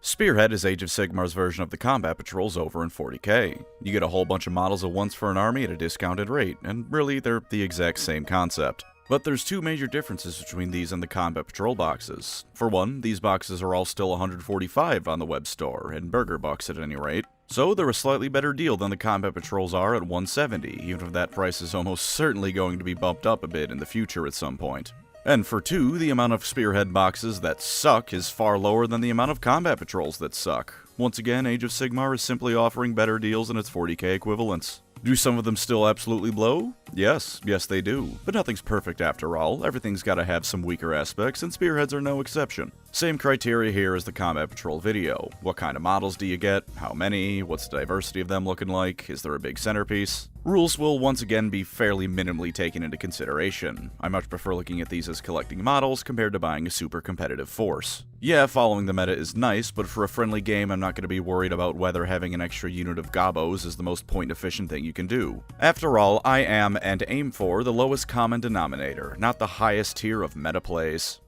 Spearhead is Age of Sigmar's version of the combat patrols over in 40k. You get a whole bunch of models at once for an army at a discounted rate, and really they're the exact same concept. But there's two major differences between these and the combat patrol boxes. For one, these boxes are all still $145 on the web store, in burger bucks at any rate. So they're a slightly better deal than the combat patrols are at $170, even if that price is almost certainly going to be bumped up a bit in the future at some point. And for two, the amount of Spearhead boxes that suck is far lower than the amount of combat patrols that suck. Once again, Age of Sigmar is simply offering better deals than its 40k equivalents. Do some of them still absolutely blow? Yes they do. But nothing's perfect after all, everything's gotta have some weaker aspects, and Spearheads are no exception. Same criteria here as the Combat Patrol video. What kind of models do you get? How many? What's the diversity of them looking like? Is there a big centerpiece? Rules will once again be fairly minimally taken into consideration. I much prefer looking at these as collecting models compared to buying a super competitive force. Yeah, following the meta is nice, but for a friendly game I'm not going to be worried about whether having an extra unit of gobos is the most point-efficient thing you can do. After all, I am, and aim for, the lowest common denominator, not the highest tier of meta plays.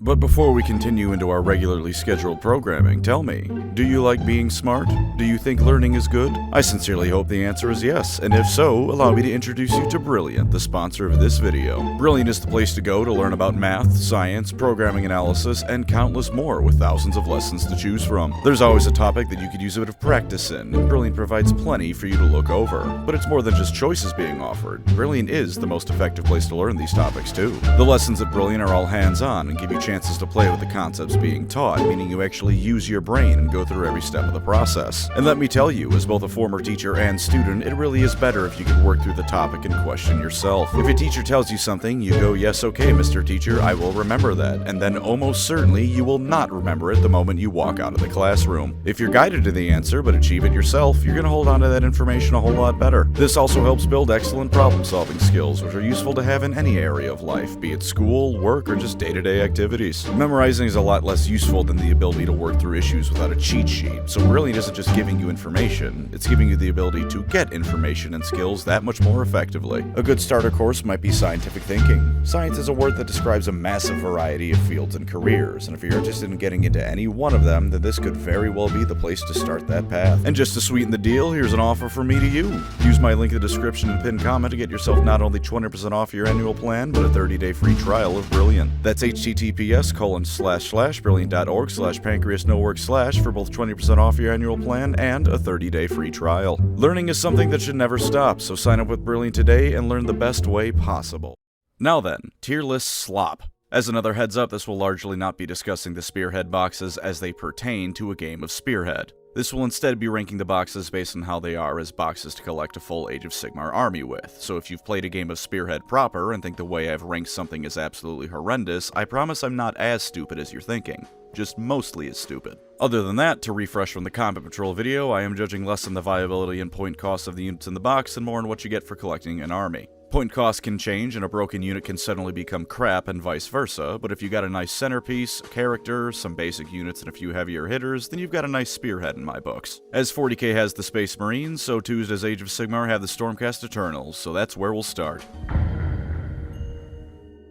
But before we continue into our regularly scheduled programming, tell me, do you like being smart? Do you think learning is good? I sincerely hope the answer is yes, and if so, allow me to introduce you to Brilliant, the sponsor of this video. Brilliant is the place to go to learn about math, science, programming analysis, and countless more with thousands of lessons to choose from. There's always a topic that you could use a bit of practice in, and Brilliant provides plenty for you to look over. But it's more than just choices being offered. Brilliant is the most effective place to learn these topics too. The lessons at Brilliant are all hands-on and give you chances to play with the concepts being taught, meaning you actually use your brain and go through every step of the process. And let me tell you, as both a former teacher and student, it really is better if you can work through the topic and question yourself. If a teacher tells you something, you go, yes, okay, Mr. Teacher, I will remember that, and then almost certainly you will not remember it the moment you walk out of the classroom. If you're guided to the answer but achieve it yourself, you're going to hold on to that information a whole lot better. This also helps build excellent problem-solving skills, which are useful to have in any area of life, be it school, work, or just day-to-day activities. Memorizing is a lot less useful than the ability to work through issues without a cheat sheet, so Brilliant isn't just giving you information, it's giving you the ability to get information and skills that much more effectively. A good starter course might be scientific thinking. Science is a word that describes a massive variety of fields and careers, and if you're interested in getting into any one of them, then this could very well be the place to start that path. And just to sweeten the deal, here's an offer from me to you. Use my link in the description and pinned comment to get yourself not only 20% off your annual plan, but a 30-day free trial of Brilliant. That's https://brilliant.org/PancreasNoWork/ for both 20% off your annual plan and a 30-day free trial. Learning is something that should never stop, so sign up with Brilliant today and learn the best way possible. Now then, tier list slop. As another heads up, this will largely not be discussing the Spearhead boxes as they pertain to a game of Spearhead. This will instead be ranking the boxes based on how they are as boxes to collect a full Age of Sigmar army with, so if you've played a game of Spearhead proper and think the way I've ranked something is absolutely horrendous, I promise I'm not as stupid as you're thinking. Just mostly as stupid. Other than that, to refresh from the Combat Patrol video, I am judging less on the viability and point cost of the units in the box and more on what you get for collecting an army. Point cost can change and a broken unit can suddenly become crap and vice versa, but if you got a nice centerpiece, a character, some basic units and a few heavier hitters, then you've got a nice Spearhead in my books. As 40k has the Space Marines, so too does Age of Sigmar have the Stormcast Eternals, so that's where we'll start.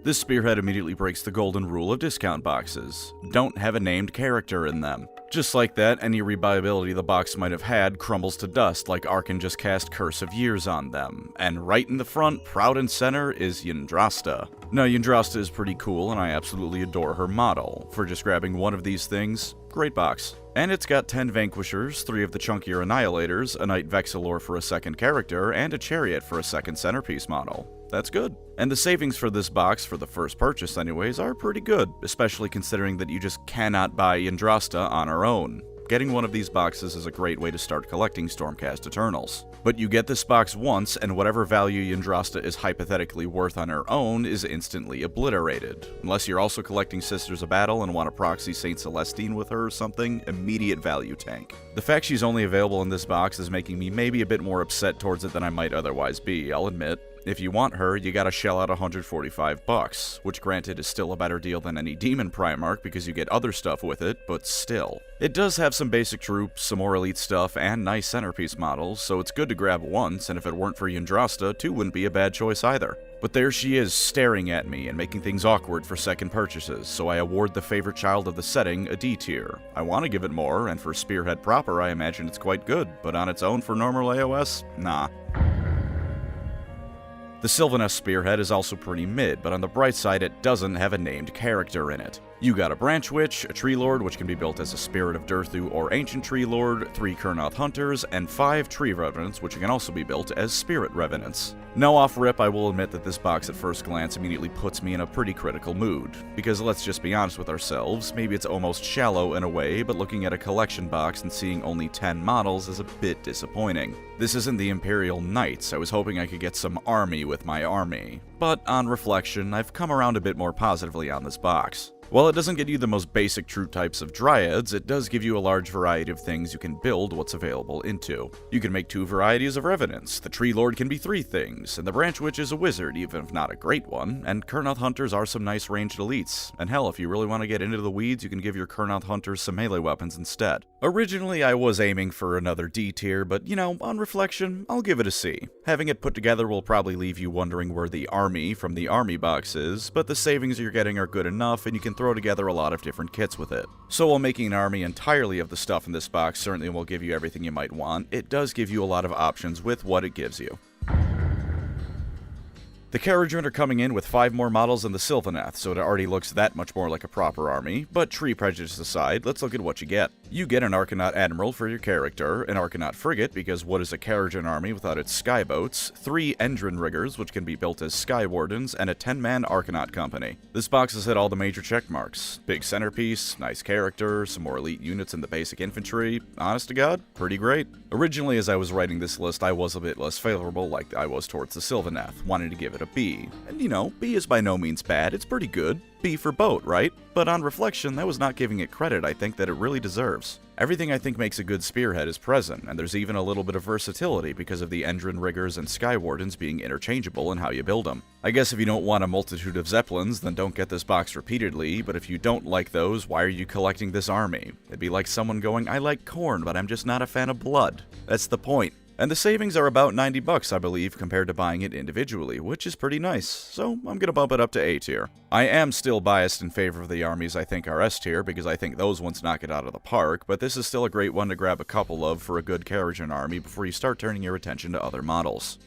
This Spearhead immediately breaks the golden rule of discount boxes. Don't have a named character in them. Just like that, any rebuyability the box might have had crumbles to dust like Arkan just cast Curse of Years on them. And right in the front, proud and center, is Yndrasta. Now, Yndrasta is pretty cool and I absolutely adore her model. For just grabbing one of these things, great box. And it's got 10 Vanquishers, 3 of the chunkier Annihilators, a Knight Vexillor for a second character, and a Chariot for a second centerpiece model. That's good. And the savings for this box, for the first purchase anyways, are pretty good, especially considering that you just cannot buy Yndrasta on her own. Getting one of these boxes is a great way to start collecting Stormcast Eternals. But you get this box once, and whatever value Yndrasta is hypothetically worth on her own is instantly obliterated. Unless you're also collecting Sisters of Battle and want to proxy Saint Celestine with her or something, immediate value tank. The fact she's only available in this box is making me maybe a bit more upset towards it than I might otherwise be, I'll admit. If you want her, you gotta shell out $145, which granted is still a better deal than any Demon Primarch because you get other stuff with it, but still. It does have some basic troops, some more elite stuff, and nice centerpiece models, so it's good to grab once, and if it weren't for Yndrasta, 2 wouldn't be a bad choice either. But there she is, staring at me and making things awkward for second purchases, so I award the favorite child of the setting a D tier. I want to give it more, and for Spearhead proper I imagine it's quite good, but on its own for normal AOS, nah. The Sylvaneth Spearhead is also pretty mid, but on the bright side it doesn't have a named character in it. You got a Branch Witch, a Tree Lord which can be built as a Spirit of Durthu or Ancient Tree Lord, 3 Kurnoth Hunters, and 5 Tree Revenants which can also be built as Spirit Revenants. Now off rip, I will admit that this box at first glance immediately puts me in a pretty critical mood, because let's just be honest with ourselves, maybe it's almost shallow in a way, but looking at a collection box and seeing only 10 models is a bit disappointing. This isn't the Imperial Knights, I was hoping I could get some army with my army. But on reflection, I've come around a bit more positively on this box. While it doesn't get you the most basic true types of dryads, it does give you a large variety of things you can build what's available into. You can make 2 varieties of Revenants, the Tree Lord can be 3 things, and the Branch Witch is a wizard, even if not a great one, and Kurnoth Hunters are some nice ranged elites. And hell, if you really want to get into the weeds, you can give your Kurnoth Hunters some melee weapons instead. Originally, I was aiming for another D tier, but you know, on reflection, I'll give it a C. Having it put together will probably leave you wondering where the army from the army box is, but the savings you're getting are good enough, and you can throw together a lot of different kits with it. So while making an army entirely of the stuff in this box certainly will give you everything you might want, it does give you a lot of options with what it gives you. The Kharadron are coming in with 5 more models than the Sylvaneth, so it already looks that much more like a proper army, but tree prejudice aside, let's look at what you get. You get an Arcanaut Admiral for your character, an Arcanaut Frigate, because what is a Kharadron army without its skyboats, 3 Endrin Riggers, which can be built as Sky Wardens, and a 10-man Arcanaut company. This box has hit all the major checkmarks. Big centerpiece, nice character, some more elite units in the basic infantry, honest to god, pretty great. Originally, as I was writing this list, I was a bit less favorable like I was towards the Sylvaneth, wanting to give it a B. And you know, B is by no means bad, it's pretty good. B for boat, right? But on reflection, that was not giving it credit I think that it really deserves. Everything I think makes a good Spearhead is present, and there's even a little bit of versatility because of the Endrin Riggers and Sky Wardens being interchangeable in how you build them. I guess if you don't want a multitude of Zeppelins, then don't get this box repeatedly, but if you don't like those, why are you collecting this army? It'd be like someone going, I like Khorne, but I'm just not a fan of blood. That's the point. And the savings are about $90, I believe, compared to buying it individually, which is pretty nice, so I'm gonna bump it up to A tier. I am still biased in favor of the armies I think are S tier, because I think those ones knock it out of the park, but this is still a great one to grab a couple of for a good Kharadron army before you start turning your attention to other models.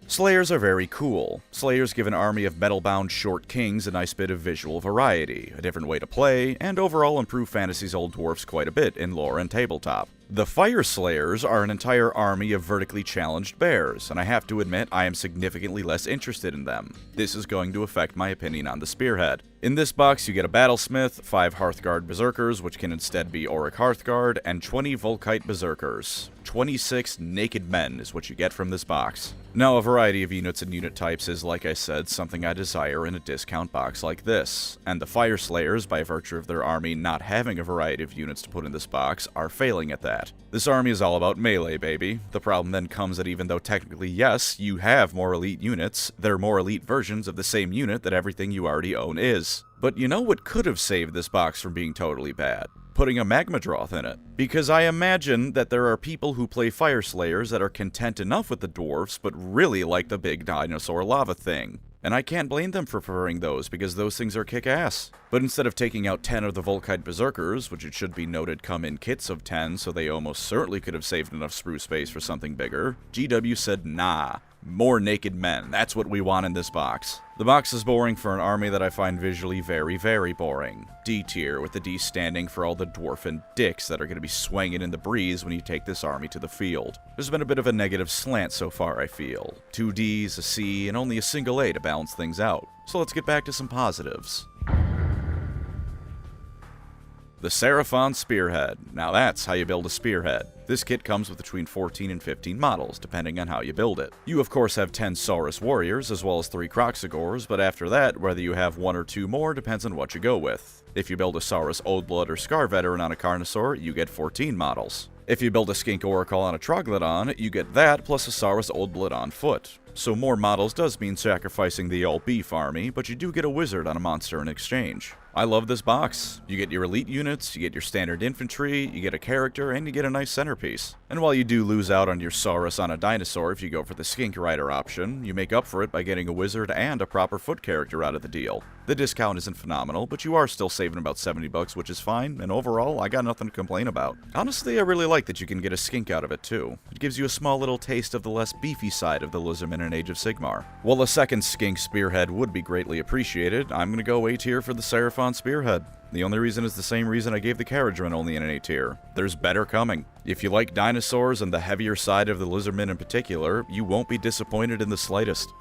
Slayers are very cool. Slayers give an army of metal-bound short kings a nice bit of visual variety, a different way to play, and overall improve Fantasy's old dwarfs quite a bit in lore and tabletop. The Fyreslayers are an entire army of vertically challenged bears, and I have to admit I am significantly less interested in them. This is going to affect my opinion on the Spearhead. In this box you get a Battlesmith, 5 Hearthguard Berserkers, which can instead be Orruk Hearthguard, and 20 Volkite Berserkers. 26 naked men is what you get from this box. Now, a variety of units and unit types is, like I said, something I desire in a discount box like this, and the Fyreslayers, by virtue of their army not having a variety of units to put in this box, are failing at that. This army is all about melee, baby. The problem then comes that even though technically, yes, you have more elite units, they're more elite versions of the same unit that everything you already own is. But you know what could have saved this box from being totally bad? Putting a Magmadroth in it. Because I imagine that there are people who play Fyreslayers that are content enough with the dwarfs, but really like the big dinosaur lava thing. And I can't blame them for preferring those, because those things are kick-ass. But instead of taking out 10 of the Volkite Berserkers, which it should be noted come in kits of 10, so they almost certainly could have saved enough sprue space for something bigger, GW said, nah, more naked men, that's what we want in this box. The box is boring for an army that I find visually very, very boring. D tier, with the D standing for all the dwarfen dicks that are going to be swinging in the breeze when you take this army to the field. There's been a bit of a negative slant so far, I feel. 2 Ds, a C, and only a single A to balance things out. So let's get back to some positives. The Seraphon Spearhead. Now that's how you build a Spearhead. This kit comes with between 14 and 15 models, depending on how you build it. You of course have 10 Saurus Warriors, as well as 3 Kroxigors, but after that, whether you have 1 or 2 more depends on what you go with. If you build a Saurus Old Blood or Scar Veteran on a Carnosaur, you get 14 models. If you build a Skink Oracle on a Troglodon, you get that plus a Saurus Old Blood on foot. So more models does mean sacrificing the all-beef army, but you do get a wizard on a monster in exchange. I love this box. You get your elite units, you get your standard infantry, you get a character, and you get a nice centerpiece. And while you do lose out on your Saurus on a dinosaur if you go for the Skink Rider option, you make up for it by getting a wizard and a proper foot character out of the deal. The discount isn't phenomenal, but you are still saving about $70, which is fine, and overall, I got nothing to complain about. Honestly, I really like that you can get a skink out of it too. It gives you a small little taste of the less beefy side of the Lizardmen in Age of Sigmar. While a second skink Spearhead would be greatly appreciated, I'm gonna go A tier for the Seraphon Spearhead. The only reason is the same reason I gave the Kharadron only in an A tier. There's better coming. If you like dinosaurs and the heavier side of the Lizardmen in particular, you won't be disappointed in the slightest.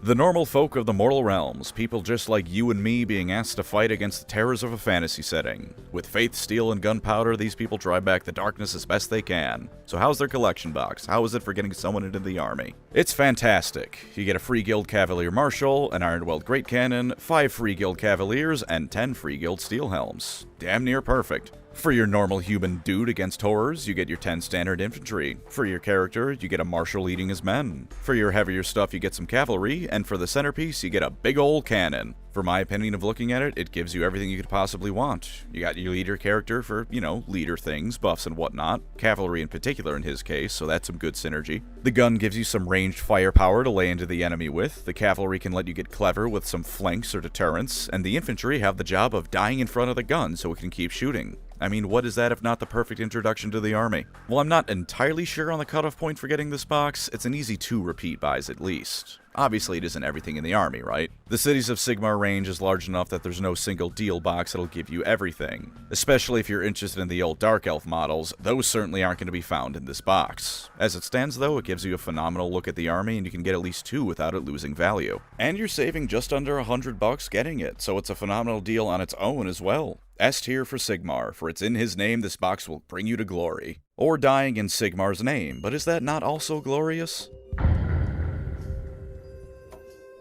The normal folk of the mortal realms, people just like you and me being asked to fight against the terrors of a fantasy setting. With faith, steel, and gunpowder, these people drive back the darkness as best they can. So how's their collection box? How is it for getting someone into the army? It's fantastic. You get a free Guild Cavalier Marshal, an Ironweld Great Cannon, 5 free Guild Cavaliers, and 10 free Guild Steel Helms. Damn near perfect. For your normal human dude against horrors, you get your 10 standard infantry. For your character, you get a marshal leading his men. For your heavier stuff, you get some cavalry, and for the centerpiece, you get a big old cannon. For my opinion of looking at it, it gives you everything you could possibly want. You got your leader character for, leader things, buffs and whatnot. Cavalry in particular in his case, so that's some good synergy. The gun gives you some ranged firepower to lay into the enemy with. The cavalry can let you get clever with some flanks or deterrence, and the infantry have the job of dying in front of the gun so it can keep shooting. I mean, what is that if not the perfect introduction to the army? Well, I'm not entirely sure on the cutoff point for getting this box. It's an easy 2 repeat buys at least. Obviously, it isn't everything in the army, right? The Cities of Sigmar range is large enough that there's no single deal box that'll give you everything. Especially if you're interested in the old Dark Elf models, those certainly aren't going to be found in this box. As it stands though, it gives you a phenomenal look at the army and you can get at least 2 without it losing value. And you're saving just under $100 getting it, so it's a phenomenal deal on its own as well. S tier for Sigmar, for it's in his name this box will bring you to glory. Or dying in Sigmar's name, but is that not also glorious?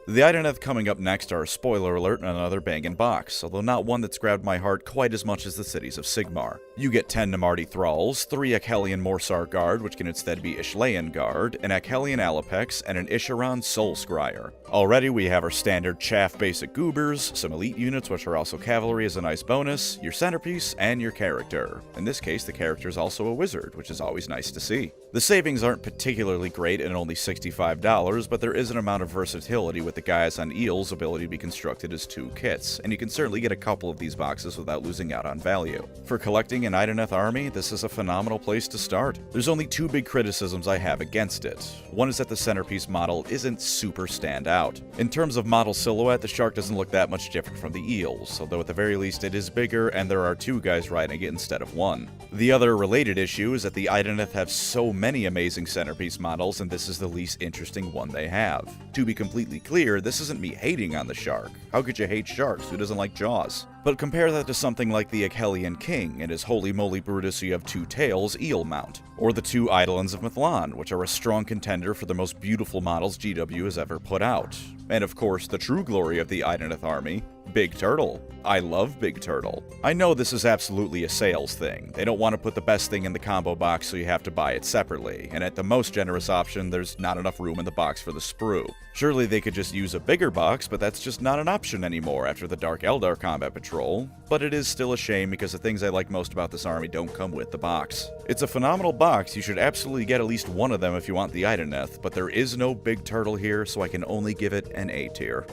The Idoneth coming up next are, spoiler alert, another bangin' box, although not one that's grabbed my heart quite as much as the Cities of Sigmar. You get 10 Namarti Thralls, 3 Akhelian Morsar Guard, which can instead be Ishlayan Guard, an Akhelian Alapex, and an Isharan Soul Scryer. Already we have our standard chaff basic goobers, some elite units which are also cavalry as a nice bonus, your centerpiece, and your character. In this case, the character is also a wizard, which is always nice to see. The savings aren't particularly great at only $65, but there is an amount of versatility with the Gaius on Eel's ability to be constructed as 2 kits, and you can certainly get a couple of these boxes without losing out on value. For collecting an Idoneth army, this is a phenomenal place to start. There's only 2 big criticisms I have against it. One is that the centerpiece model isn't super standout. In terms of model silhouette, the shark doesn't look that much different from the eels, although at the very least it is bigger and there are 2 guys riding it instead of 1. The other related issue is that the Idoneth have so many amazing centerpiece models, and this is the least interesting one they have. To be completely clear, this isn't me hating on the shark. How could you hate sharks? Who doesn't like Jaws? But compare that to something like the Akhelian King and his holy moly Brutus you have 2 tails eel mount, or the 2 Eidolons of Mithlond, which are a strong contender for the most beautiful models GW has ever put out. And of course, the true glory of the Idoneth army, Big Turtle. I love Big Turtle. I know this is absolutely a sales thing. They don't want to put the best thing in the combo box so you have to buy it separately, and at the most generous option, there's not enough room in the box for the sprue. Surely they could just use a bigger box, but that's just not an option anymore after the Dark Eldar Combat Patrol. But it is still a shame because the things I like most about this army don't come with the box. It's a phenomenal box, you should absolutely get at least one of them if you want the Idoneth, but there is no Big Turtle here, so I can only give it an A tier.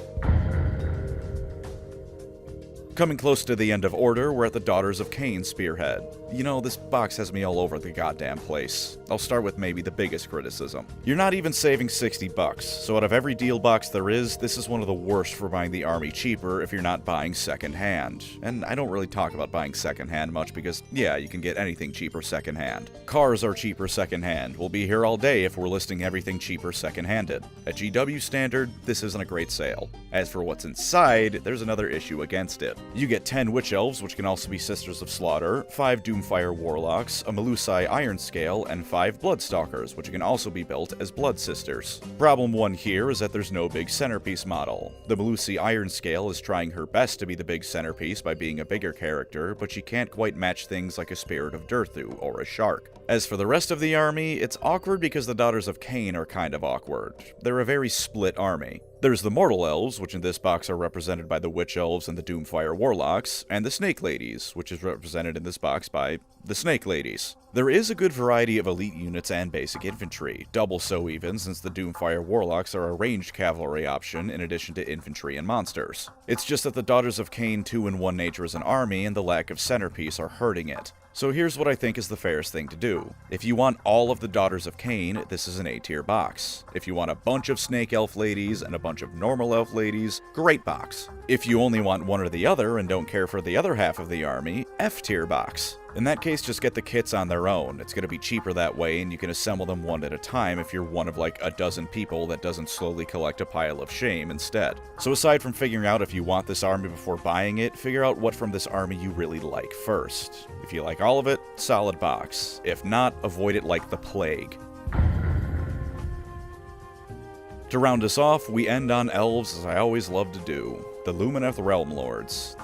Coming close to the end of order, we're at the Daughters of Khaine Spearhead. You know, this box has me all over the goddamn place. I'll start with maybe the biggest criticism. You're not even saving $60, so out of every deal box there is, this is one of the worst for buying the army cheaper if you're not buying secondhand. And I don't really talk about buying secondhand much because, yeah, you can get anything cheaper secondhand. Cars are cheaper secondhand. We'll be here all day if we're listing everything cheaper secondhanded. At GW standard, this isn't a great sale. As for what's inside, there's another issue against it. You get 10 Witch Elves, which can also be Sisters of Slaughter, 5 Doomfire Warlocks, a Melusai Ironscale, and 5 Bloodstalkers, which can also be built as Blood Sisters. Problem 1 here is that there's no big centerpiece model. The Melusai Ironscale is trying her best to be the big centerpiece by being a bigger character, but she can't quite match things like a Spirit of Durthu or a Shark. As for the rest of the army, it's awkward because the Daughters of Khaine are kind of awkward. They're a very split army. There's the Mortal Elves, which in this box are represented by the Witch Elves and the Doomfire Warlocks, and the Snake Ladies, which is represented in this box by the Snake Ladies. There is a good variety of elite units and basic infantry, double so even since the Doomfire Warlocks are a ranged cavalry option in addition to infantry and monsters. It's just that the Daughters of Khaine 2-in-1 nature as an army and the lack of centerpiece are hurting it. So here's what I think is the fairest thing to do. If you want all of the Daughters of Khaine, this is an A-tier box. If you want a bunch of Snake Elf ladies and a bunch of Normal Elf ladies, great box. If you only want one or the other and don't care for the other half of the army, F-tier box. In that case, just get the kits on their own. It's going to be cheaper that way, and you can assemble them one at a time if you're one of like a dozen people that doesn't slowly collect a pile of shame instead. So aside from figuring out if you want this army before buying it, figure out what from this army you really like first. If you like all of it, solid box. If not, avoid it like the plague. To round us off, we end on elves as I always love to do. The Lumineth Realmlords.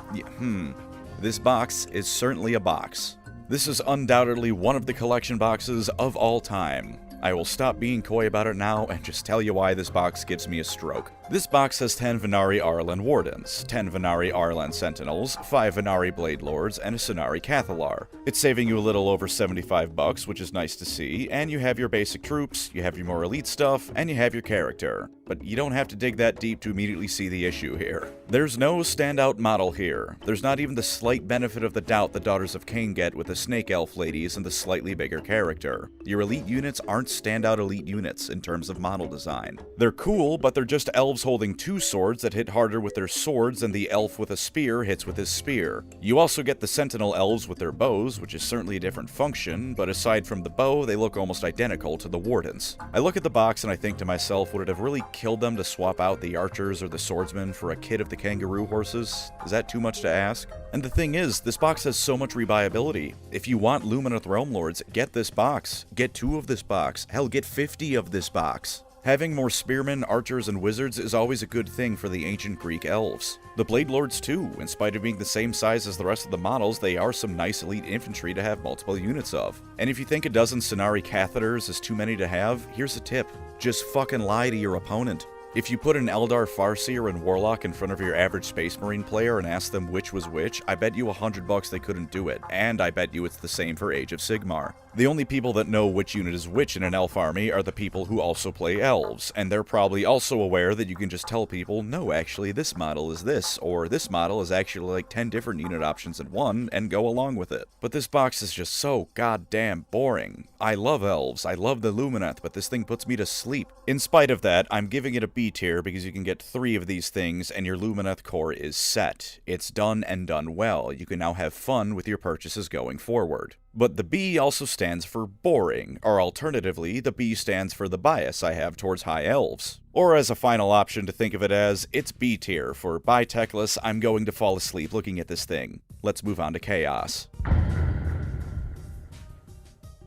This box is certainly a box. This is undoubtedly one of the collection boxes of all time. I will stop being coy about it now and just tell you why this box gives me a stroke. This box has 10 Venari Arlen Wardens, 10 Venari Arlen Sentinels, 5 Venari Blade Lords, and a Cenari Cathalar. It's saving you a little over $75, which is nice to see, and you have your basic troops, you have your more elite stuff, and you have your character. But you don't have to dig that deep to immediately see the issue here. There's no standout model here. There's not even the slight benefit of the doubt the Daughters of Khaine get with the Snake Elf ladies and the slightly bigger character. Your elite units aren't standout elite units in terms of model design. They're cool, but they're just elves holding 2 swords that hit harder with their swords than the elf with a spear hits with his spear. You also get the Sentinel elves with their bows, which is certainly a different function, but aside from the bow, they look almost identical to the Wardens. I look at the box and I think to myself, would it have really killed them to swap out the archers or the swordsmen for a kit of the kangaroo horses? Is that too much to ask? And the thing is, this box has so much rebuyability. If you want Lumineth Realmlords, get this box. Get 2 of this box. Hell, get 50 of this box. Having more spearmen, archers, and wizards is always a good thing for the ancient Greek elves. The Blade Lords too, in spite of being the same size as the rest of the models, they are some nice elite infantry to have multiple units of. And if you think a dozen Cenari Catheters is too many to have, here's a tip. Just fucking lie to your opponent. If you put an Eldar Farseer and Warlock in front of your average Space Marine player and ask them which was which, I bet you $100 they couldn't do it, and I bet you it's the same for Age of Sigmar. The only people that know which unit is which in an elf army are the people who also play elves, and they're probably also aware that you can just tell people, no, actually this model is this, or this model is actually like 10 different unit options in one, and go along with it. But this box is just so goddamn boring. I love elves, I love the Lumineth, but this thing puts me to sleep. In spite of that, I'm giving it a B tier because you can get 3 of these things and your Lumineth core is set. It's done and done well. You can now have fun with your purchases going forward. But the B also stands for boring, or alternatively, the B stands for the bias I have towards high elves. Or as a final option to think of it as, it's B tier for bye techless, I'm going to fall asleep looking at this thing. Let's move on to chaos.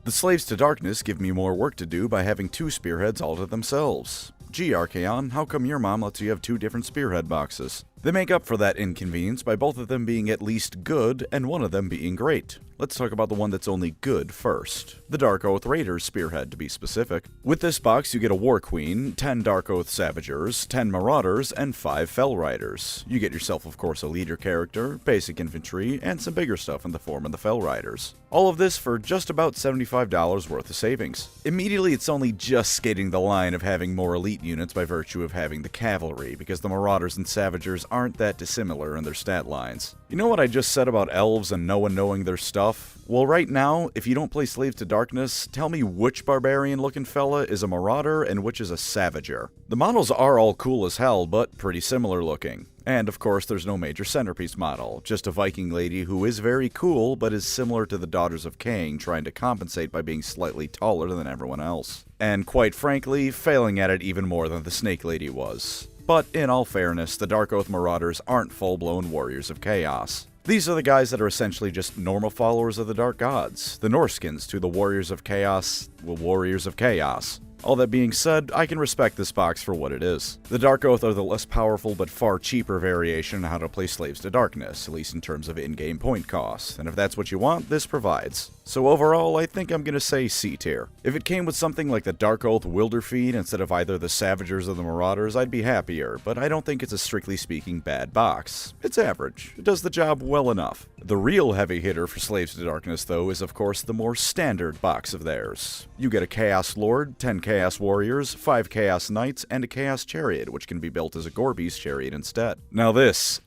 The Slaves to Darkness give me more work to do by having 2 spearheads all to themselves. Gee, Archaon, how come your mom lets you have 2 different spearhead boxes? They make up for that inconvenience by both of them being at least good and one of them being great. Let's talk about the one that's only good first. The Dark Oath Raiders Spearhead, to be specific. With this box, you get a War Queen, 10 Dark Oath Savagers, 10 Marauders, and 5 Fell Riders. You get yourself, of course, a leader character, basic infantry, and some bigger stuff in the form of the Fell Riders. All of this for just about $75 worth of savings. Immediately, it's only just skating the line of having more elite units by virtue of having the cavalry, because the Marauders and Savagers aren't that dissimilar in their stat lines. You know what I just said about elves and no one knowing their stuff? Well, right now, if you don't play Slaves to Darkness, tell me which barbarian-looking fella is a Marauder and which is a Savager. The models are all cool as hell, but pretty similar looking. And of course, there's no major centerpiece model, just a Viking lady who is very cool, but is similar to the Daughters of Khaine, trying to compensate by being slightly taller than everyone else. And quite frankly, failing at it even more than the Snake Lady was. But in all fairness, the Dark Oath Marauders aren't full-blown warriors of chaos. These are the guys that are essentially just normal followers of the Dark Gods, the Norskins to the Warriors of Chaos, well, Warriors of Chaos. All that being said, I can respect this box for what it is. The Dark Oath are the less powerful but far cheaper variation on how to play Slaves to Darkness, at least in terms of in-game point costs, and if that's what you want, this provides. So overall, I think I'm gonna say C tier. If it came with something like the Dark Oath Wilderfeed instead of either the Savagers or the Marauders, I'd be happier, but I don't think it's a strictly speaking bad box. It's average. It does the job well enough. The real heavy hitter for Slaves to Darkness, though, is of course the more standard box of theirs. You get a Chaos Lord, 10 Chaos Warriors, 5 Chaos Knights, and a Chaos Chariot, which can be built as a Gorebeast Chariot instead. Now this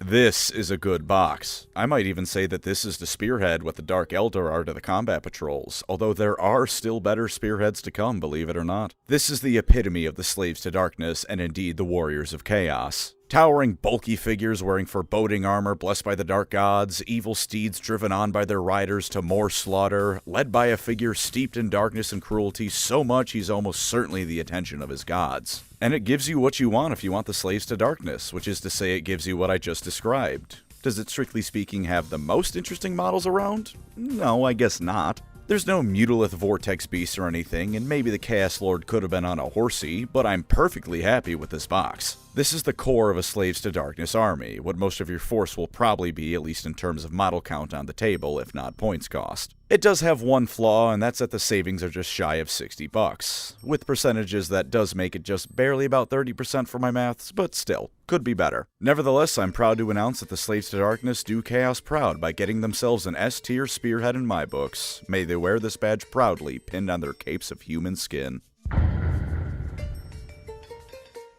is a good box. I might even say that this is the Spearhead what the Dark Eldar are to the Combat Patrols, although there are still better Spearheads to come, believe it or not. This is the epitome of the Slaves to Darkness, and indeed the Warriors of Chaos. Towering, bulky figures wearing foreboding armor blessed by the dark gods, evil steeds driven on by their riders to more slaughter, led by a figure steeped in darkness and cruelty so much he's almost certainly the attention of his gods. And it gives you what you want if you want the Slaves to Darkness, which is to say it gives you what I just described. Does it strictly speaking have the most interesting models around? No, I guess not. There's no Mutalith Vortex Beast or anything, and maybe the Chaos Lord could have been on a horsey, but I'm perfectly happy with this box. This is the core of a Slaves to Darkness army, what most of your force will probably be, at least in terms of model count on the table, if not points cost. It does have one flaw, and that's that the savings are just shy of $60. With percentages, that does make it just barely about 30% for my maths, but still, could be better. Nevertheless, I'm proud to announce that the Slaves to Darkness do Chaos proud by getting themselves an S-tier Spearhead in my books. May they wear this badge proudly, pinned on their capes of human skin.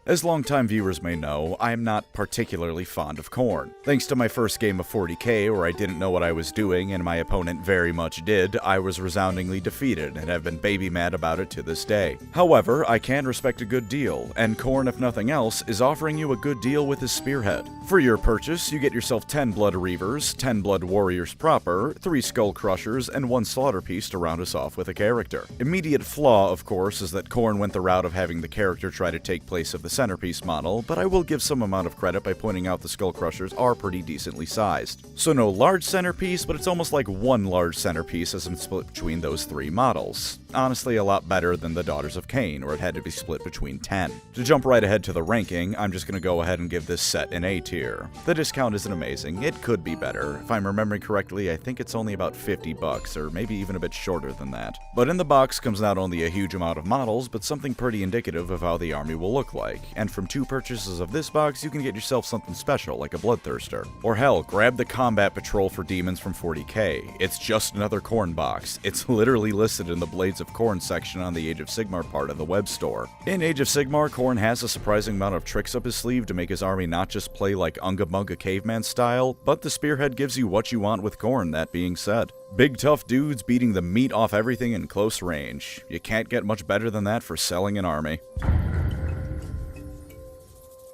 As longtime viewers may know, I am not particularly fond of Khorne. Thanks to my first game of 40k where I didn't know what I was doing and my opponent very much did, I was resoundingly defeated and have been baby mad about it to this day. However, I can respect a good deal, and Khorne, if nothing else, is offering you a good deal with his Spearhead. For your purchase, you get yourself 10 Blood Reavers, 10 Blood Warriors proper, 3 Skull Crushers, and 1 Slaughter Piece to round us off with a character. Immediate flaw, of course, is that Khorne went the route of having the character try to take place of the centerpiece model, but I will give some amount of credit by pointing out the Skull Crushers are pretty decently sized. So no large centerpiece, but it's almost like one large centerpiece as I'm split between those 3 models. Honestly, a lot better than the Daughters of Khaine, where it had to be split between 10. To jump right ahead to the ranking, I'm just going to go ahead and give this set an A tier. The discount isn't amazing, it could be better. If I'm remembering correctly, I think it's only about $50, or maybe even a bit shorter than that. But in the box comes not only a huge amount of models, but something pretty indicative of how the army will look like, and from 2 purchases of this box, you can get yourself something special like a Bloodthirster. Or hell, grab the Combat Patrol for Demons from 40k. It's just another Khorne box. It's literally listed in the Blades of Khorne section on the Age of Sigmar part of the web store. In Age of Sigmar, Khorne has a surprising amount of tricks up his sleeve to make his army not just play like Unga Bunga Caveman style, but the Spearhead gives you what you want with Khorne, that being said. Big tough dudes beating the meat off everything in close range. You can't get much better than that for selling an army.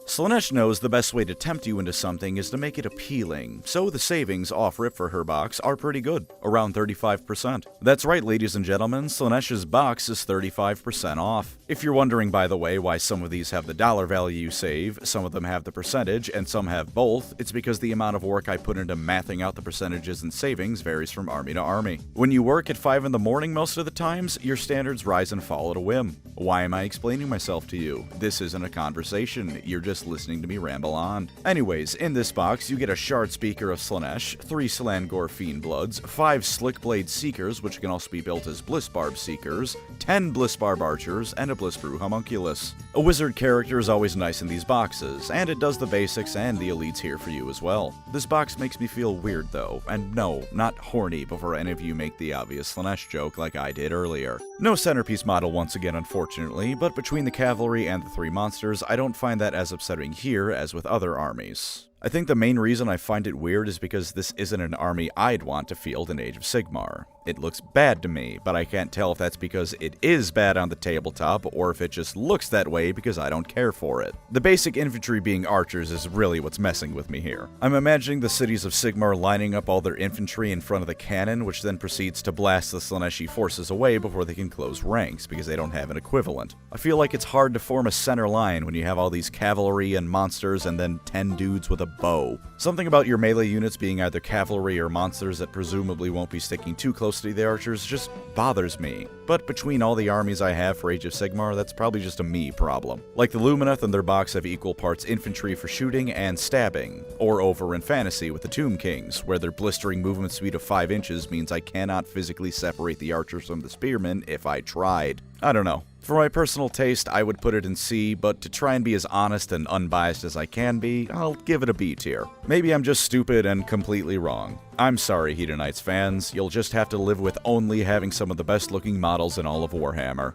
Slaanesh knows the best way to tempt you into something is to make it appealing, so the savings off-rip for her box are pretty good, around 35%. That's right, ladies and gentlemen, Slaanesh's box is 35% off. If you're wondering, by the way, why some of these have the dollar value you save, some of them have the percentage, and some have both, it's because the amount of work I put into mathing out the percentages and savings varies from army to army. When you work at 5 in the morning most of the times, your standards rise and fall at a whim. Why am I explaining myself to you? This isn't a conversation, you're just listening to me ramble on. Anyways, in this box, you get a Shard Speaker of Slaanesh, 3 Slangor Fiendbloods, 5 Slickblade Seekers, which can also be built as Blissbarb Seekers, 10 Blissbarb Archers, and a Blissbrew Homunculus. A wizard character is always nice in these boxes, and it does the basics and the elites here for you as well. This box makes me feel weird though, and no, not horny before any of you make the obvious Slaanesh joke like I did earlier. No centerpiece model once again unfortunately, but between the cavalry and the 3 monsters, I don't find that as upsetting here as with other armies. I think the main reason I find it weird is because this isn't an army I'd want to field in Age of Sigmar. It looks bad to me, but I can't tell if that's because it is bad on the tabletop or if it just looks that way because I don't care for it. The basic infantry being archers is really what's messing with me here. I'm imagining the cities of Sigmar lining up all their infantry in front of the cannon, which then proceeds to blast the Slaaneshi forces away before they can close ranks because they don't have an equivalent. I feel like it's hard to form a center line when you have all these cavalry and monsters and then 10 dudes with a bow. Something about your melee units being either cavalry or monsters that presumably won't be sticking too close to the archers just bothers me. But between all the armies I have for Age of Sigmar, that's probably just a me problem. Like the Lumineth and their box have equal parts infantry for shooting and stabbing, or over in Fantasy with the Tomb Kings, where their blistering movement speed of 5 inches means I cannot physically separate the archers from the spearmen if I tried. I don't know. For my personal taste, I would put it in C, but to try and be as honest and unbiased as I can be, I'll give it a B tier. Maybe I'm just stupid and completely wrong. I'm sorry, Hedonites fans, you'll just have to live with only having some of the best looking models in all of Warhammer.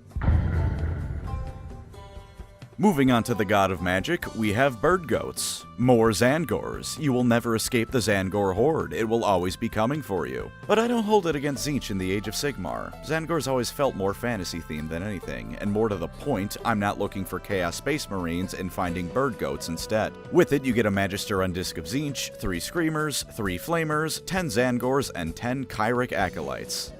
Moving on to the God of Magic, we have bird goats. More Zangors. You will never escape the Zangor horde. It will always be coming for you. But I don't hold it against Tzeentch in the Age of Sigmar. Zangors always felt more fantasy-themed than anything, and more to the point, I'm not looking for Chaos Space Marines and finding bird goats instead. With it, you get a Magister on Disc of Tzeentch, 3 Screamers, 3 Flamers, 10 Zangors, and 10 Kyric Acolytes.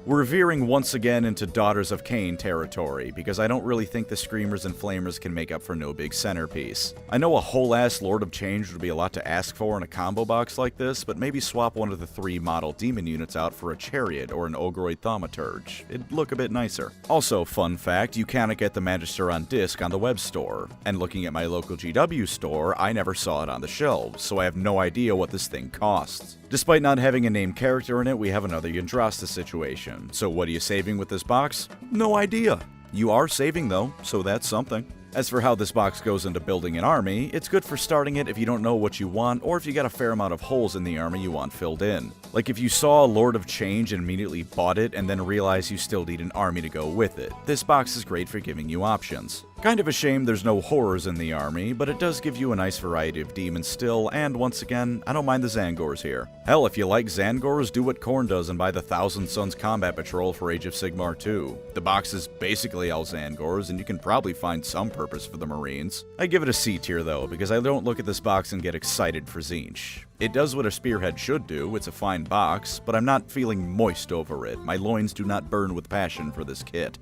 We're veering once again into Daughters of Khaine territory, because I don't really think the Screamers and Flamers can make up for no big centerpiece. I know a whole-ass Lord of Change would be a lot to ask for in a combo box like this, but maybe swap one of the 3 model demon units out for a Chariot or an Ogroid Thaumaturge. It'd look a bit nicer. Also, fun fact, you cannot get the Magister on disc on the web store, and looking at my local GW store, I never saw it on the shelves, so I have no idea what this thing costs. Despite not having a named character in it, we have another Yndrasta situation. So what are you saving with this box? No idea. You are saving though, so that's something. As for how this box goes into building an army, it's good for starting it if you don't know what you want, or if you got a fair amount of holes in the army you want filled in. Like if you saw a Lord of Change and immediately bought it, and then realized you still need an army to go with it. This box is great for giving you options. Kind of a shame there's no horrors in the army, but it does give you a nice variety of demons still, and once again, I don't mind the Zangors here. Hell, if you like Zangors, do what Khorne does and buy the Thousand Suns Combat Patrol for Age of Sigmar 2. The box is basically all Zangors, and you can probably find some purpose for the Marines. I give it a C tier though, because I don't look at this box and get excited for Tzeentch. It does what a Spearhead should do, it's a fine box, but I'm not feeling moist over it. My loins do not burn with passion for this kit.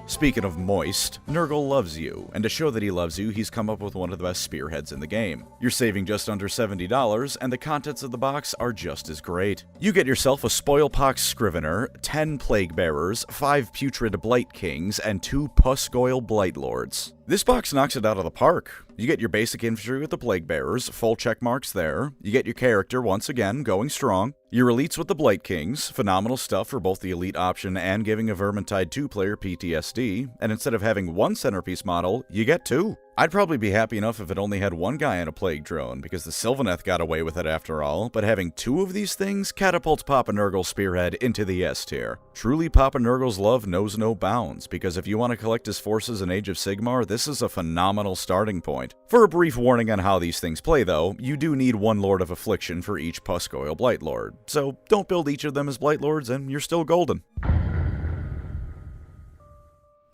Speaking of moist, Nurgle loves you, and to show that he loves you, he's come up with one of the best spearheads in the game. You're saving just under $70, and the contents of the box are just as great. You get yourself a Spoilpox Scrivener, 10 Plague Bearers, 5 Putrid Blight Kings, and 2 Pusgoyle Blight Lords. This box knocks it out of the park. You get your basic infantry with the Plague Bearers, full check marks there. You get your character, once again, going strong. Your elites with the Blight Kings, phenomenal stuff for both the elite option and giving a Vermintide 2-player PTSD, and instead of having 1 centerpiece model, you get 2. I'd probably be happy enough if it only had 1 guy in a Plague Drone, because the Sylvaneth got away with it after all, but having 2 of these things catapults Papa Nurgle's Spearhead into the S tier. Truly, Papa Nurgle's love knows no bounds, because if you want to collect his forces in Age of Sigmar, this is a phenomenal starting point. For a brief warning on how these things play though, you do need 1 Lord of Affliction for each Pusgoyle Blight Lord, so don't build each of them as Blight Lords and you're still golden.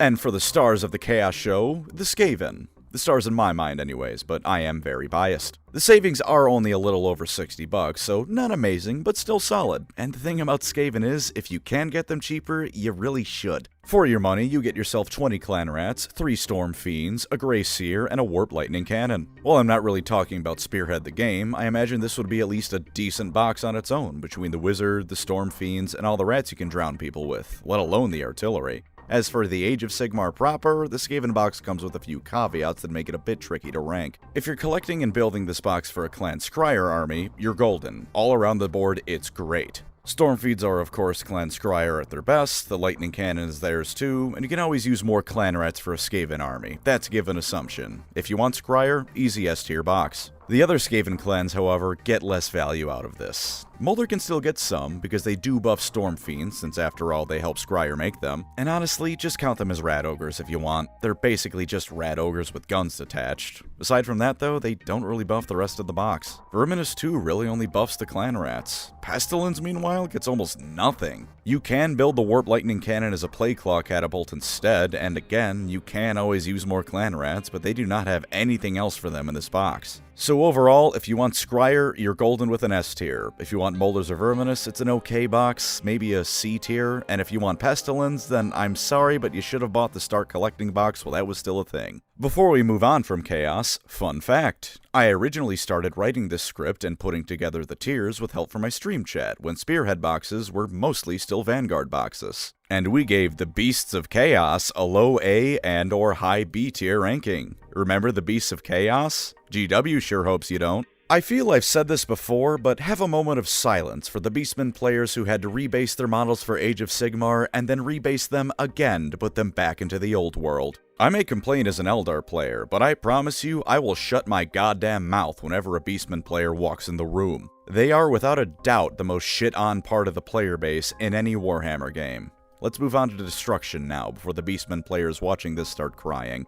And for the stars of the Chaos Show, the Skaven. The stars in my mind anyways, but I am very biased. The savings are only a little over $60, so not amazing, but still solid. And the thing about Skaven is, if you can get them cheaper, you really should. For your money, you get yourself 20 Clan Rats, 3 Storm Fiends, a Grey Seer, and a Warp Lightning Cannon. While I'm not really talking about Spearhead the game, I imagine this would be at least a decent box on its own, between the Wizard, the Storm Fiends, and all the rats you can drown people with, let alone the artillery. As for the Age of Sigmar proper, the Skaven box comes with a few caveats that make it a bit tricky to rank. If you're collecting and building this box for a Clan Scryer army, you're golden. All around the board, it's great. Stormfiends are of course Clan Scryer at their best, the Lightning Cannon is theirs too, and you can always use more Clan Rats for a Skaven army. That's a given assumption. If you want Scryer, easy S tier box. The other Skaven clans, however, get less value out of this. Moulder can still get some, because they do buff Storm Fiends, since after all they help Scryer make them, and honestly, just count them as Rat Ogres if you want. They're basically just Rat Ogres with guns attached. Aside from that though, they don't really buff the rest of the box. Verminous 2 really only buffs the clan rats. Pestilence, meanwhile, gets almost nothing. You can build the Warp Lightning Cannon as a Plagueclaw catapult instead, and again, you can always use more clan rats, but they do not have anything else for them in this box. So overall, if you want Scryer, you're golden with an S tier. If you want Moulders or Verminous, it's an okay box, maybe a C tier, and if you want Pestilence, then I'm sorry, but you should have bought the Start Collecting box while that was still a thing. Before we move on from Chaos, fun fact. I originally started writing this script and putting together the tiers with help from my stream chat when Spearhead boxes were mostly still Vanguard boxes. And we gave the Beasts of Chaos a low A and or high B tier ranking. Remember the Beasts of Chaos? GW sure hopes you don't. I feel I've said this before, but have a moment of silence for the Beastmen players who had to rebase their models for Age of Sigmar and then rebase them again to put them back into the old world. I may complain as an Eldar player, but I promise you I will shut my goddamn mouth whenever a Beastman player walks in the room. They are without a doubt the most shit-on part of the player base in any Warhammer game. Let's move on to Destruction now, before the Beastmen players watching this start crying.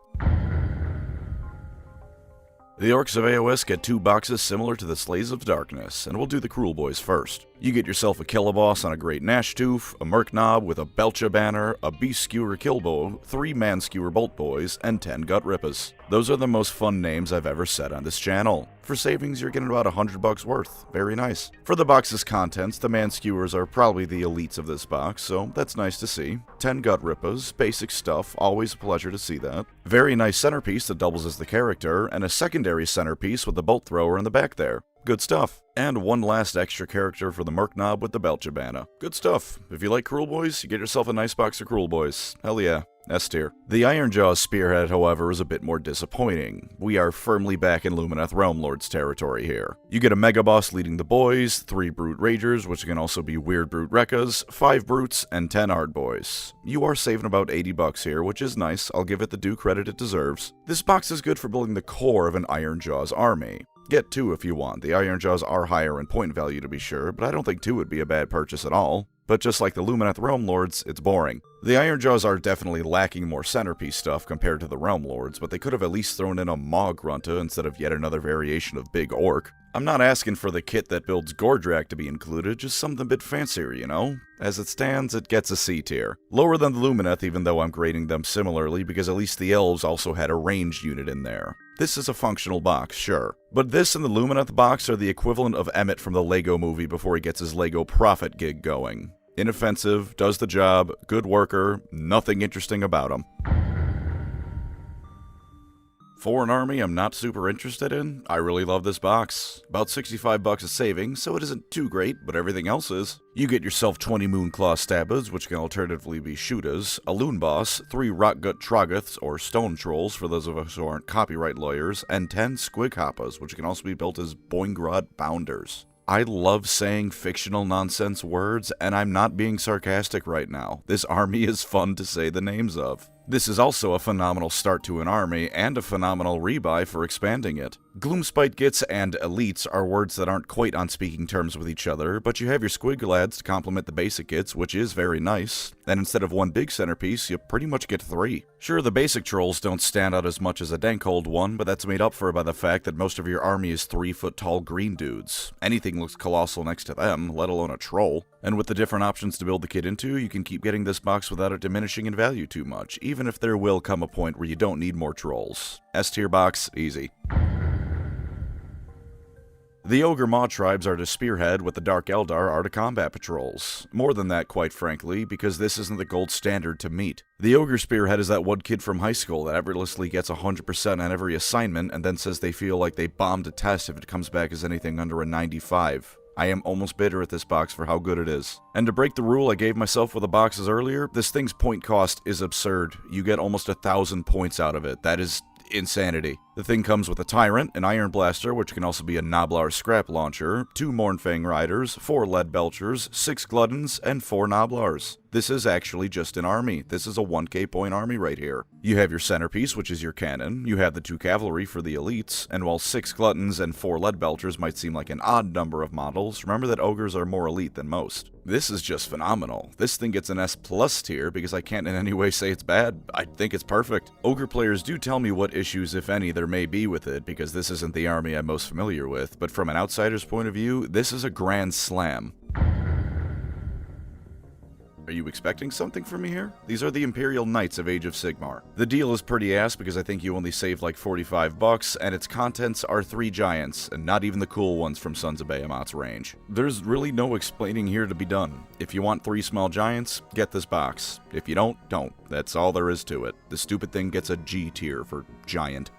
The Orcs of AOS get 2 boxes similar to the Slaves of Darkness, and we'll do the Cruel Boys first. You get yourself a Killaboss on a Great Gnashtooth, a Merc Knob with a Belcha banner, a Beast Skewer Killbow, 3 Man Skewer Bolt Boys, and 10 Gut Rippas. Those are the most fun names I've ever said on this channel. For savings, you're getting about $100 worth. Very nice. For the box's contents, the Man Skewers are probably the elites of this box, so that's nice to see. 10 Gut Rippas, basic stuff, always a pleasure to see that. Very nice centerpiece that doubles as the character, and a secondary centerpiece with the Bolt Thrower in the back there. Good stuff. And one last extra character for the Merc Knob with the Belchabana. Good stuff. If you like Cruel Boys, you get yourself a nice box of Cruel Boys. Hell yeah. S tier. The Ironjaw's Spearhead, however, is a bit more disappointing. We are firmly back in Lumineth Realmlords territory here. You get a Mega Boss leading the boys, 3 Brute Ragers, which can also be Weird Brute Rekkas, 5 Brutes, and 10 Ard Boys. You are saving about $80 here, which is nice. I'll give it the due credit it deserves. This box is good for building the core of an Ironjaw's army. Get 2 if you want. The Ironjaws are higher in point value to be sure, but I don't think 2 would be a bad purchase at all. But just like the Lumineth Realmlords, it's boring. The Ironjaws are definitely lacking more centerpiece stuff compared to the Realmlords, but they could have at least thrown in a Maw Grunta instead of yet another variation of Big Orc. I'm not asking for the kit that builds Gordrak to be included, just something a bit fancier, you know? As it stands, it gets a C tier. Lower than the Lumineth, even though I'm grading them similarly, because at least the Elves also had a ranged unit in there. This is a functional box, sure. But this and the Lumineth box are the equivalent of Emmett from the Lego movie before he gets his Lego Prophet gig going. Inoffensive, does the job, good worker, nothing interesting about him. For an army I'm not super interested in, I really love this box. About $65 a saving, so it isn't too great, but everything else is. You get yourself 20 Moonclaw Stabbers, which can alternatively be Shooters, a Loon Boss, 3 Rotgut Troggoths, or Stone Trolls for those of us who aren't copyright lawyers, and 10 Squig Hoppas, which can also be built as Boingrod Bounders. I love saying fictional nonsense words, and I'm not being sarcastic right now. This army is fun to say the names of. This is also a phenomenal start to an army, and a phenomenal rebuy for expanding it. Gloomspite Gits and Elites are words that aren't quite on speaking terms with each other, but you have your Squig Lads to complement the basic Gits, which is very nice. And instead of 1 big centerpiece, you pretty much get 3. Sure, the basic Trolls don't stand out as much as a Dankhold one, but that's made up for by the fact that most of your army is 3-foot-tall green dudes. Anything looks colossal next to them, let alone a Troll. And with the different options to build the kit into, you can keep getting this box without it diminishing in value too much, even if there will come a point where you don't need more Trolls. S tier box, easy. The Ogre Maw tribes are to Spearhead what the Dark Eldar are to Combat Patrols. More than that, quite frankly, because this isn't the gold standard to meet. The Ogre Spearhead is that one kid from high school that effortlessly gets 100% on every assignment and then says they feel like they bombed a test if it comes back as anything under a 95. I am almost bitter at this box for how good it is. And to break the rule I gave myself with the boxes earlier, this thing's point cost is absurd. You get almost 1,000 points out of it. That is insanity. The thing comes with a Tyrant, an Iron Blaster, which can also be a Gnoblar Scrap Launcher, 2 Mournfang Riders, 4 Lead Belchers, 6 Gluttons, and 4 Gnoblars. This is actually just an army. This is a 1k point army right here. You have your centerpiece, which is your cannon, you have the 2 cavalry for the elites, and while 6 Gluttons and 4 Lead Belchers might seem like an odd number of models, remember that Ogres are more elite than most. This is just phenomenal. This thing gets an S+ tier because I can't in any way say it's bad. I think it's perfect. Ogre players do tell me what issues, if any, there may be with it, because this isn't the army I'm most familiar with, but from an outsider's point of view, this is a grand slam. Are you expecting something from me here? These are the Imperial Knights of Age of Sigmar. The deal is pretty ass because I think you only save like 45 bucks, and its contents are 3 giants, and not even the cool ones from Sons of Behemoth's range. There's really no explaining here to be done. If you want 3 small giants, get this box. If you don't. That's all there is to it. The stupid thing gets a G tier for giant.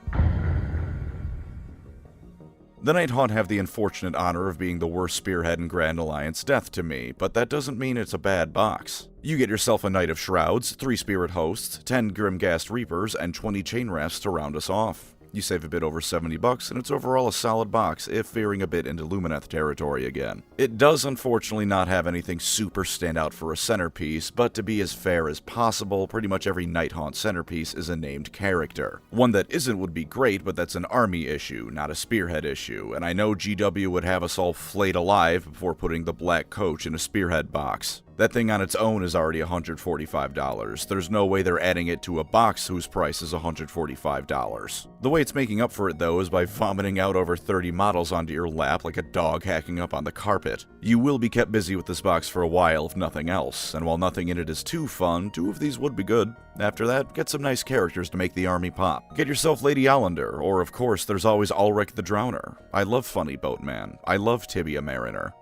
The Nighthaunt have the unfortunate honor of being the worst Spearhead in Grand Alliance death to me, but that doesn't mean it's a bad box. You get yourself a Knight of Shrouds, 3 Spirit Hosts, 10 Grimghast Reapers, and 20 Chain Rafts to round us off. You save a bit over 70 bucks, and it's overall a solid box, if veering a bit into Lumineth territory again. It does unfortunately not have anything super stand out for a centerpiece, but to be as fair as possible, pretty much every Nighthaunt centerpiece is a named character. One that isn't would be great, but that's an army issue, not a Spearhead issue, and I know GW would have us all flayed alive before putting the Black Coach in a Spearhead box. That thing on its own is already $145. There's no way they're adding it to a box whose price is $145. The way it's making up for it, though, is by vomiting out over 30 models onto your lap like a dog hacking up on the carpet. You will be kept busy with this box for a while, if nothing else, and while nothing in it is too fun, 2 of these would be good. After that, get some nice characters to make the army pop. Get yourself Lady Allender, or of course, there's always Ulrich the Drowner. I love Funny Boatman. I love Tibia Mariner.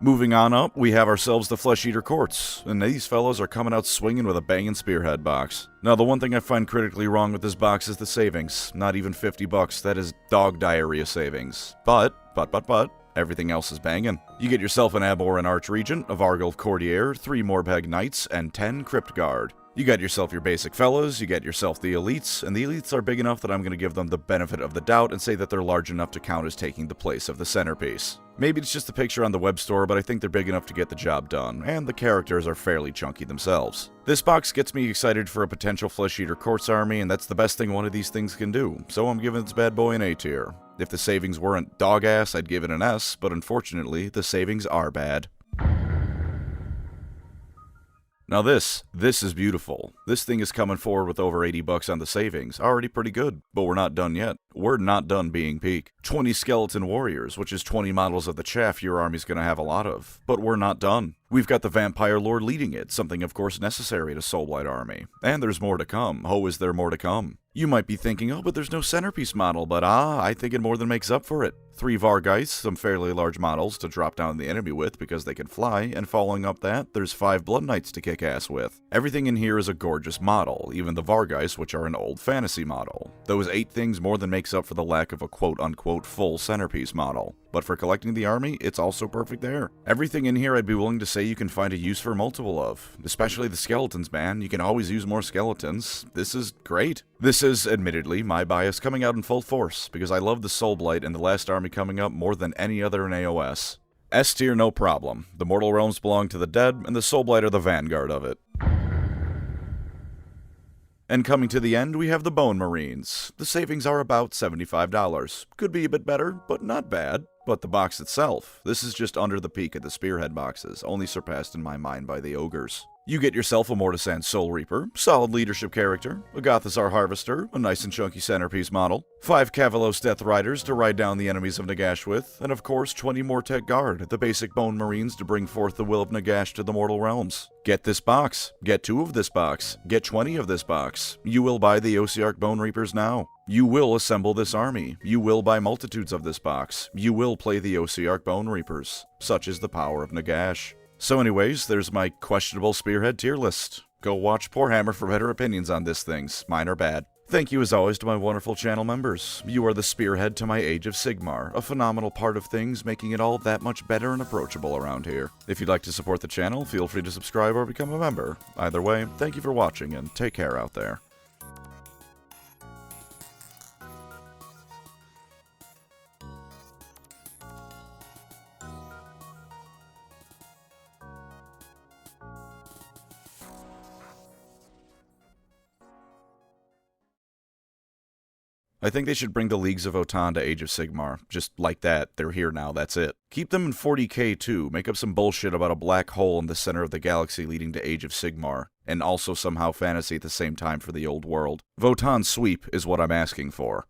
Moving on up, we have ourselves the Flesheater Courts, and these fellows are coming out swinging with a banging Spearhead box. Now, the one thing I find critically wrong with this box is the savings. Not even 50 bucks, that is dog diarrhea savings. But, everything else is banging. You get yourself an Abhorrent Archregent, a Varghulf Courtier, 3 Morbheg Knights, and 10 Crypt Guard. You got yourself your basic fellows, you get yourself the elites, and the elites are big enough that I'm going to give them the benefit of the doubt and say that they're large enough to count as taking the place of the centerpiece. Maybe it's just a picture on the web store, but I think they're big enough to get the job done, and the characters are fairly chunky themselves. This box gets me excited for a potential Flesheater Courts army, and that's the best thing one of these things can do, so I'm giving this bad boy an A tier. If the savings weren't dog ass, I'd give it an S, but unfortunately, the savings are bad. Now this is beautiful. This thing is coming forward with over 80 bucks on the savings. Already pretty good, but we're not done yet. We're not done being peak. 20 Skeleton Warriors, which is 20 models of the chaff your army's gonna have a lot of. But we're not done. We've got the Vampire Lord leading it, something of course necessary in a Soulblight army. And there's more to come. Oh, is there more to come? You might be thinking, oh, but there's no centerpiece model, but I think it more than makes up for it. 3 Vargheists, some fairly large models to drop down the enemy with because they can fly, and following up that, there's 5 Blood Knights to kick ass with. Everything in here is a gorgeous model, even the Vargheists, which are an old fantasy model. Those 8 things more than makes up for the lack of a quote-unquote full centerpiece model. But for collecting the army, it's also perfect there. Everything in here I'd be willing to say you can find a use for multiple of. Especially the skeletons, man. You can always use more skeletons. This is great. This is, admittedly, my bias coming out in full force, because I love the Soulblight and the last army coming up more than any other in AOS. S tier, no problem. The mortal realms belong to the dead, and the Soulblight are the vanguard of it. And coming to the end, we have the Bone Marines. The savings are about $75. Could be a bit better, but not bad. But the box itself, this is just under the peak of the Spearhead boxes, only surpassed in my mind by the Ogres. You get yourself a Mortisan Soul Reaper, solid leadership character, a Gothizzar Harvester, a nice and chunky centerpiece model, 5 Cavalos Death Riders to ride down the enemies of Nagash with, and of course 20 Mortek Guard, the basic Bone Marines to bring forth the will of Nagash to the mortal realms. Get this box, get 2 of this box, get 20 of this box. You will buy the Ossiarch Bonereapers now. You will assemble this army. You will buy multitudes of this box. You will play the Ossiarch Bonereapers. Such is the power of Nagash. So anyways, there's my questionable Spearhead tier list. Go watch Poor Hammer for better opinions on this things. Mine are bad. Thank you as always to my wonderful channel members. You are the spearhead to my Age of Sigmar, a phenomenal part of things, making it all that much better and approachable around here. If you'd like to support the channel, feel free to subscribe or become a member. Either way, thank you for watching and take care out there. I think they should bring the Leagues of VOTANN to Age of Sigmar. Just like that, they're here now, that's it. Keep them in 40k too, make up some bullshit about a black hole in the center of the galaxy leading to Age of Sigmar, and also somehow fantasy at the same time for the old world. VOTANN sweep is what I'm asking for.